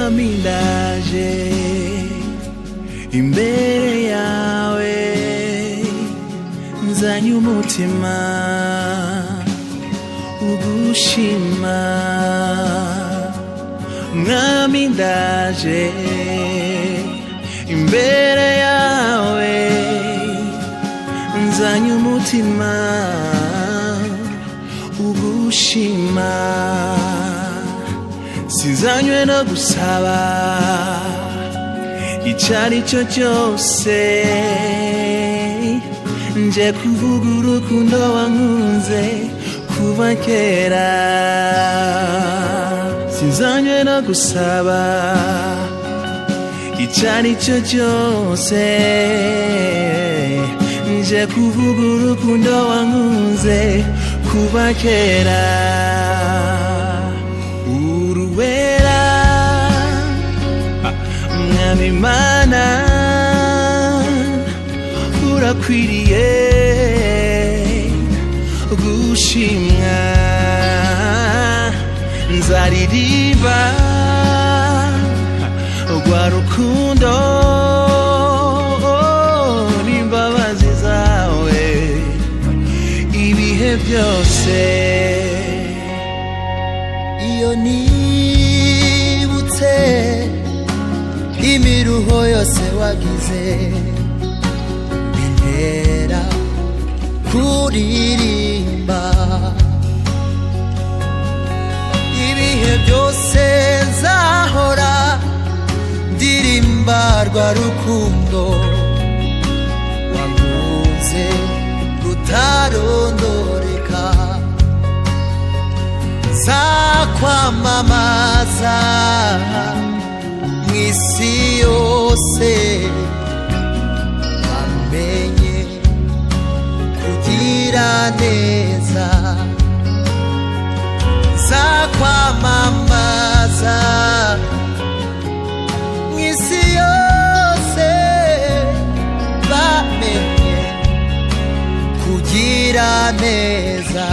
mwami ndaje imbere yawe nzanye umutima ugushima mwami ndaje imbere yawe nzanye umutima ugushima sinzanywe no gusaba icyari cyo cyose nje kuvuga urukundo wankunze kuva kera sinzanywe no gusaba icyari cyo cyose nje kuvuga urukundo wankunze kuva kera uruwera mwami mana urakwiriye gushimwa nzaririmba rwa rukundo n'imbabazi zawe ibihe byose iyo nibutse imiruho yose wagize bintera kuririmba ibihe byose nzahora ndirimba rwa rukundo wankunze rutarondoreka nzakwamamaza mw'isi yose bamenye kugira neza nzakwamamaza mw'isi yose bamenye kugira neza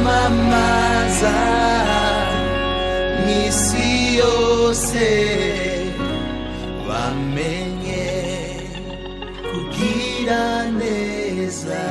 zakwamamaza mw'isi yose bamenye kugira neza.